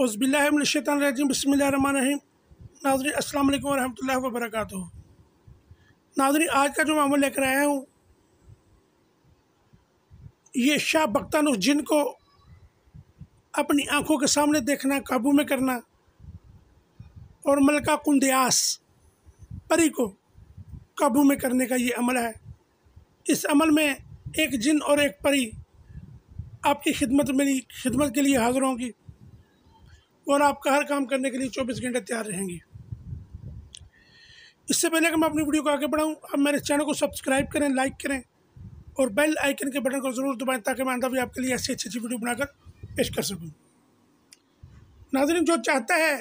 औज़ुबिल्लाहिमिनश्शैतानिर्रजीम बिस्मिल्लाहिर्रहमानिर्रहीम। नाज़रीन अस्सलाम वालेकुम वरहमतुल्लाहि वबरकातुहू। नाज़रीन आज का जो मामला लेकर आया हूँ ये शाह बख्तानुस जिन को अपनी आँखों के सामने देखना, काबू में करना और मलका कुंदयास परी को काबू में करने का ये अमल है। इस अमल में एक जिन और एक परी आपकी खिदमत के लिए हाज़िर होंगी और आपका हर काम करने के लिए 24 घंटे तैयार रहेंगी। इससे पहले कि मैं अपनी वीडियो को आगे बढ़ाऊँ, आप मेरे चैनल को सब्सक्राइब करें, लाइक करें और बेल आइकन के बटन को ज़रूर दबाएं ताकि मैं आइंदा भी आपके लिए ऐसी अच्छी वीडियो बनाकर पेश कर सकूँ। नाज़रीन, जो चाहता है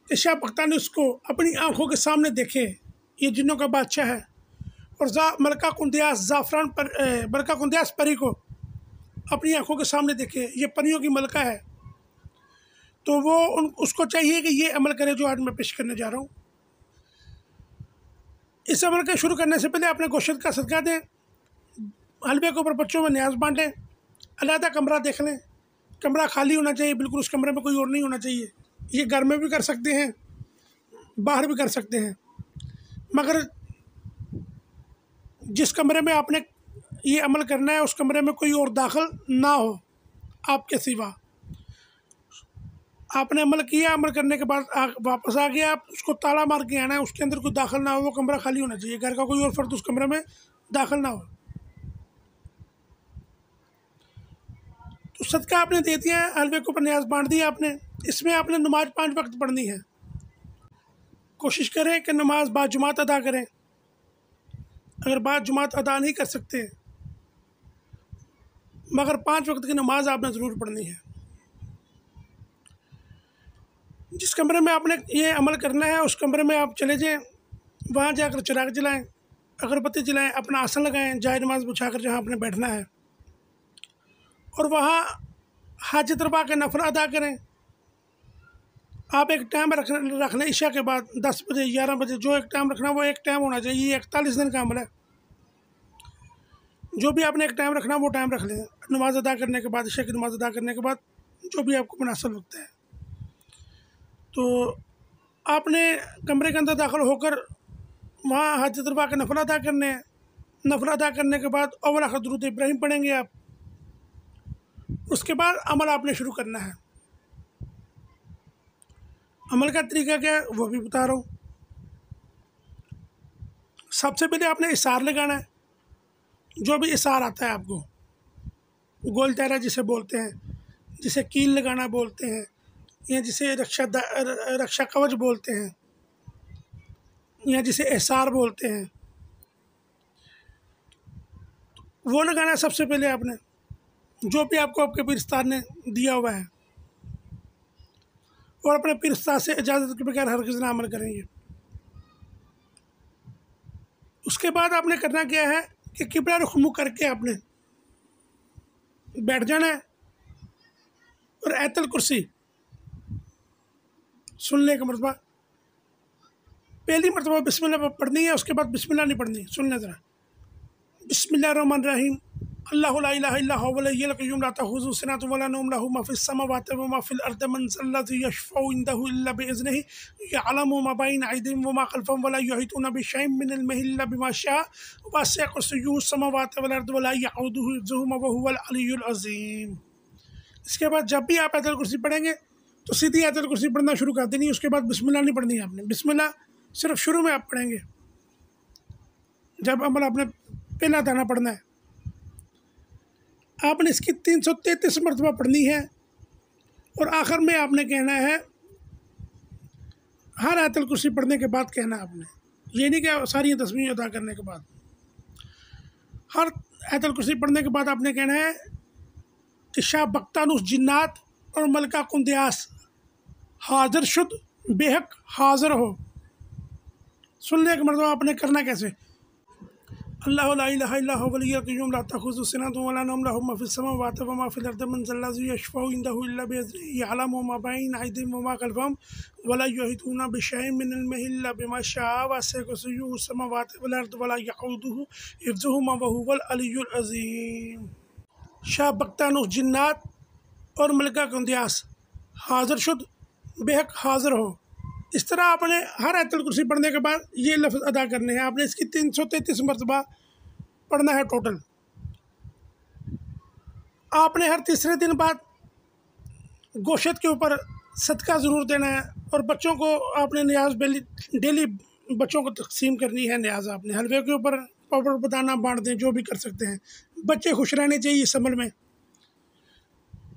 कि शाह बख्तानुस को अपनी आँखों के सामने देखे, ये जिन्नों का बादशाह है और मलका कुंदयास परी को अपनी आँखों के सामने देखे, ये परियों की मलका है, तो वो उसको चाहिए कि ये अमल करे जो आज मैं पेश करने जा रहा हूँ। इस अमल के शुरू करने से पहले अपने गोश्त का सदका दें, हलवे के ऊपर बच्चों में न्याज बांटें, अलहदा कमरा देख लें, कमरा खाली होना चाहिए, बिल्कुल उस कमरे में कोई और नहीं होना चाहिए। ये घर में भी कर सकते हैं, बाहर भी कर सकते हैं, मगर जिस कमरे में आपने ये अमल करना है उस कमरे में कोई और दाखिल ना हो आपके सिवा। आपने अमल किया, अमल करने के बाद वापस आ गया, आप उसको ताला मार के आना है, उसके अंदर कोई दाखिल ना हो, वो कमरा खाली होना चाहिए, घर का कोई और फर्द उस कमरे में दाखिल ना हो। तो सदका आपने दे दिया, हलवे के ऊपर न्याज बांट दिया आपने। इसमें आपने नमाज 5 वक्त पढ़नी है। कोशिश करें कि नमाज बाजुमात अदा करें। अगर बाजुमात अदा नहीं कर सकते मगर 5 वक्त की नमाज आपने ज़रूर पढ़नी है। जिस कमरे में आपने ये अमल करना है उस कमरे में आप चले जाएं, वहाँ जाकर चिराग जलाएं, अगरबत्ती जलाएं, अपना आसन लगाएं, जाए नमाज बिछाकर जहाँ आपने बैठना है, और वहाँ हाजत रवा के नफल अदा करें। आप एक टाइम रख लें, इशा के बाद 10 बजे 11 बजे जो एक टाइम रखना वो एक टाइम होना चाहिए। ये 41 दिन का अमल है। जो भी आपने एक टाइम रखना वो टाइम रख लें। नमाज अदा करने के बाद, इशा की नमाज अदा करने के बाद जो भी आपको मुनासिब लगता है, तो आपने कमरे के अंदर दाखिल होकर वहाँ हाजत रवा के नफल अदा करने हैं। नफल अदा करने के बाद अव्वल आखिर दुरूद इब्राहिम पढ़ेंगे आप। उसके बाद अमल आपने शुरू करना है। अमल का तरीका क्या है वो भी बता रहा हूँ। सबसे पहले आपने इशार लगाना है। जो भी इशार आता है आपको, गोल दायरा जिसे बोलते हैं, जिसे कील लगाना बोलते हैं, या जिसे रक्षा कवच बोलते हैं, या जिसे एहसार बोलते हैं, वो लगाना है सबसे पहले आपने, जो भी आपको आपके पीरस्ताद ने दिया हुआ है, और अपने पीरस्ताद से इजाज़त के बगैर हरगिज़ ना अमल करेंगे। उसके बाद आपने करना क्या है कि किबला रुख मुँह करके आपने बैठ जाना है और आयतुल कुर्सी सुनने का मरतबा, पहली मरतबा बिस्मिल्लाह पढ़नी है, उसके बाद बिस्मिल्लाह नहीं पढ़नी। सुनने ज़रा, बिस्मिल्लाहिर्रहमानिर्रहीम, अल्लाहु ला इलाहा इल्ला हुवल हय्युल क़य्यूम ला तअख़ुज़ुहु सिनतुन वला नौम लहु मा फ़िस समावाति व मा फ़िल अर्दि मन ज़ल्लज़ी यशफ़अु इंदहु इल्ला बिइज़्निहि यअलमु मा बैना अयदीहिम व मा ख़ल्फ़हुम व ला युहीतूना बिशैइन मिन इल्मिहि इल्ला बिमा शाअ वसिअ कुर्सियुहु समावाति वल अर्द व ला यऊदुहु हिफ़्ज़ुहुमा व हुवल अलिय्युल अज़ीम। इसके बाद जब भी आप आयतुल कुर्सी पढ़ेंगे तो सीधी आयतुल कुर्सी पढ़ना शुरू कर देनी। उसके बाद बिस्मिल्लाह नहीं पढ़नी है आपने। बिस्मिल्लाह सिर्फ शुरू में आप पढ़ेंगे जब अमल आपने पहला दाना पढ़ना है। आपने इसकी 333 मरतबा पढ़नी है और आखिर में आपने कहना है, हर आयतुल कुर्सी पढ़ने के बाद कहना आपने, ये नहीं कि सारी तस्बीह अदा करने के बाद, हर आयतुल कुर्सी पढ़ने के बाद आपने कहना है कि शाह बख्तानुस जिन्नात और मलका कुंदयास हाजिर शुद बेहक हाजिर हो। सुनने का मरतबा आपने करना कैसे, अल्लाहु ला इलाहा इल्ला हुवल हय्युल क़य्यूम ला तअख़ुज़ुहु सिनतुन वला नौम लहु मा फ़िस समावाति व मा फ़िल अर्दि मन ज़ल्लज़ी यशफ़अु इंदहु इल्ला बिइज़्निहि यअलमु मा बैना अयदीहिम व मा ख़ल्फ़हुम व ला युहीतूना बिशैइन मिन इल्मिहि इल्ला बिमा शाअ वसिअ कुर्सियुहु समावाति वल अर्द व ला यऊदुहु हिफ़्ज़ुहुमा व हुवल अलिय्युल अज़ीम। शाह बख्तानुस जिन्नात और मलका कुंदयास हाजिर शुद बेहक हाज़िर हो। इस तरह आपने हर आयतुल कुर्सी पढ़ने के बाद ये लफ्ज़ अदा करने हैं। आपने इसकी 333 मरतबा पढ़ना है टोटल। आपने हर तीसरे दिन बाद गोशत के ऊपर सदका ज़रूर देना है, और बच्चों को आपने न्याज डेली बच्चों को तकसीम करनी है। न्याज आपने हलवे के ऊपर पाउडर बताना बांट दें, जो भी कर सकते हैं। बच्चे खुश रहने चाहिए इस अमल में।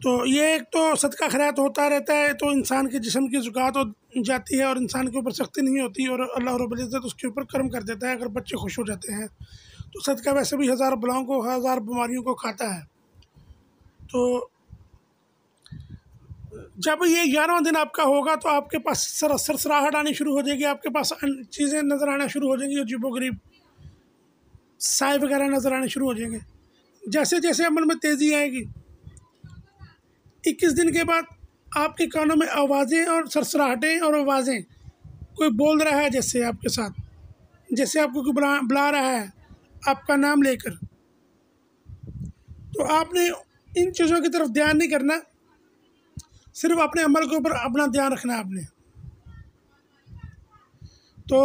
तो ये एक तो सदका खैरात होता रहता है, तो इंसान के जिस्म की ज़ुकात हो जाती है और इंसान के ऊपर सख्ती नहीं होती, और अल्लाह रब्बुल इज़्ज़त उसके ऊपर करम कर देता है अगर बच्चे खुश हो जाते हैं। तो सदका वैसे भी हज़ार बलाओं को, हज़ार बीमारियों को खाता है। तो जब ये 11वां दिन आपका होगा तो आपके पास सरसराहट आनी शुरू हो जाएगी, आपके पास चीज़ें नज़र आना शुरू हो जाएंगी, अजीबोगरीब साए वगैरह नज़र आने शुरू हो जाएंगे। जैसे जैसे अमल में तेज़ी आएगी, 21 दिन के बाद आपके कानों में आवाज़ें और सरसराहटें और आवाज़ें, कोई बोल रहा है जैसे आपके साथ, जैसे आपको कोई बुला रहा है आपका नाम लेकर, तो आपने इन चीज़ों की तरफ ध्यान नहीं करना, सिर्फ अपने अमल के ऊपर अपना ध्यान रखना है आपने। तो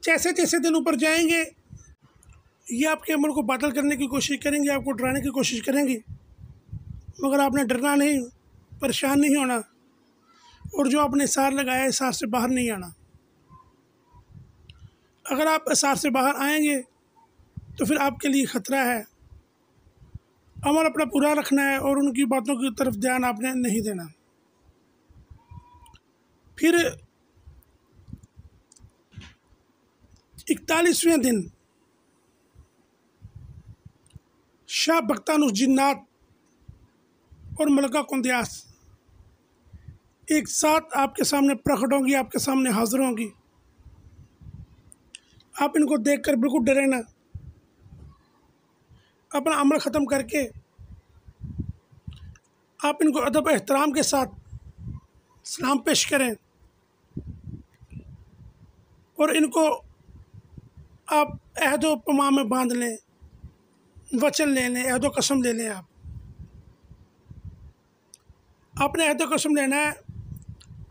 जैसे जैसे दिन ऊपर जाएंगे, ये आपके अमल को बातल करने की कोशिश करेंगे, आपको डराने की कोशिश करेंगे, मगर आपने डरना नहीं, परेशान नहीं होना, और जो आपने इसार लगाया है इसार से बाहर नहीं आना। अगर आप इसार से बाहर आएंगे तो फिर आपके लिए ख़तरा है। अमल अपना पूरा रखना है और उनकी बातों की तरफ ध्यान आपने नहीं देना। फिर 41वें दिन शाह बख्तानुस जिन्नात और मलका कुंदियास एक साथ आपके सामने प्रकट होंगी, आपके सामने हाजिर होंगी। आप इनको देखकर बिल्कुल डरे ना, अपना अमल ख़त्म करके आप इनको अदब एहतराम के साथ सलाम पेश करें, और इनको आप अहदो पमा में बांध लें, वचन ले लें, अहदो कसम ले लें। आपने अहदो कसम लेना है,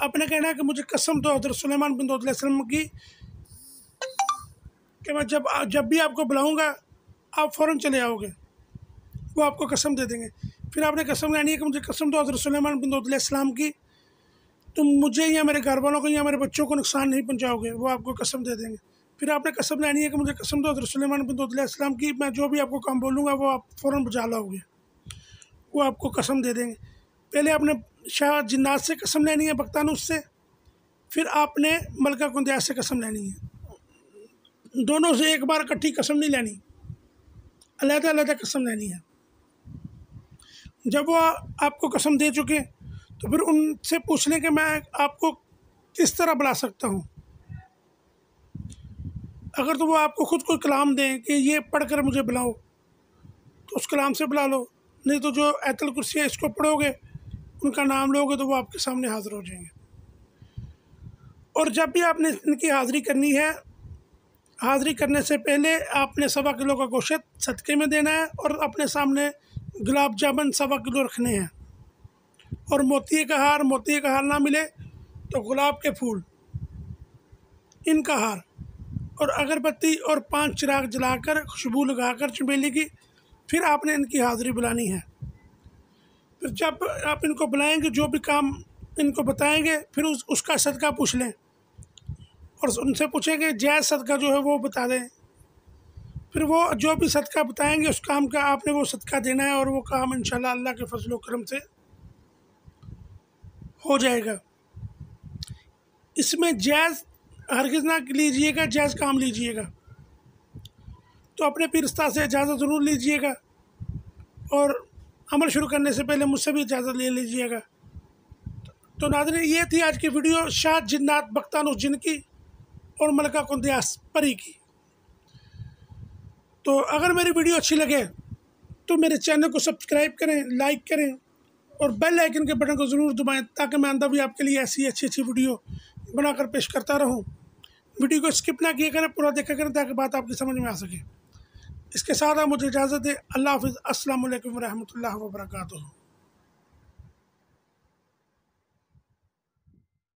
आपने कहना है कि मुझे कसम दो हज़रत सुलेमान बिन दाऊद अलैहिस्सलाम की कि मैं जब भी आपको बुलाऊंगा आप फ़ौरन चले आओगे। वो आपको कसम दे देंगे। फिर आपने कसम लेनी है कि मुझे कसम दो हज़रत सुलेमान बिन दाऊद अलैहिस्सलाम की, तुम मुझे या मेरे घर वालों को या मेरे बच्चों को नुकसान नहीं पहुँचाओगे। वो आपको कसम दे देंगे। फिर आपने कसम लेनी है कि मुझे कसम दो हज़रत सुलेमान बिन दाऊद अलैहिस्सलाम की, मैं जो भी आपको काम बोलूँगा वो आप फ़ौरन बजा लाओगे। वो आपको कसम दे देंगे। पहले आपने शाह जिन्नात से कसम लेनी है, बख्तानुस से, फिर आपने मलका कुंदियास से कसम लेनी है। दोनों से एक बार इकट्ठी कसम नहीं लेनी, अलग अलग कसम लेनी है। जब वो आपको कसम दे चुके तो फिर उनसे पूछ लें कि मैं आपको किस तरह बुला सकता हूँ। अगर तो वो आपको ख़ुद कोई कलाम दें कि ये पढ़कर मुझे बुलाओ, तो उस कलाम से बुला लो, नहीं तो जो आयतुल कुर्सी है इसको पढ़ोगे, उनका नाम लोगे, तो वो आपके सामने हाज़िर हो जाएंगे। और जब भी आपने इनकी हाज़िरी करनी है, हाज़िरी करने से पहले आपने 1.25 किलो का गोश्त सदक़े में देना है, और अपने सामने गुलाब जामुन 1.25 किलो रखने हैं, और मोती का हार ना मिले तो गुलाब के फूल, इनका हार, और अगरबत्ती और 5 चिराग जलाकर खुशबू लगाकर चमेली की, फिर आपने इनकी हाज़िरी बुलानी है। फिर जब आप इनको बुलाएंगे, जो भी काम इनको बताएंगे, फिर उसका सदका पूछ लें, और उनसे पूछेंगे जायज़ सदका जो है वो बता दें। फिर वो जो भी सदका बताएंगे उस काम का आपने वो सदका देना है, और वो काम इंशाल्लाह अल्लाह के फजल व करम से हो जाएगा। इसमें जायज़ हरगिज़ ना लीजिएगा, जायज़ काम लीजिएगा। तो अपने पीर उस्ताद से इजाज़त ज़रूर लीजिएगा, और अमल शुरू करने से पहले मुझसे भी इजाज़त ले लीजिएगा। तो नाज़रीन, ये थी आज की वीडियो शाह जिन्नात बख्तानुस जिन की और मलका कुंदियास परी की। तो अगर मेरी वीडियो अच्छी लगे तो मेरे चैनल को सब्सक्राइब करें, लाइक करें, और बेल आइकन के बटन को ज़रूर दबाएं, ताकि मैं आइंदा भी आपके लिए ऐसी अच्छी अच्छी वीडियो बनाकर पेश करता रहूं। वीडियो को स्किप ना किया करें, पूरा देखा करें, ताकि बात आपकी समझ में आ सके। इसके साथ आप मुझे इजाज़त दें। अल्लाह हाफ़िज़। अस्सलामु अलैकुम व रहमतुल्लाहि व बरकातुहू।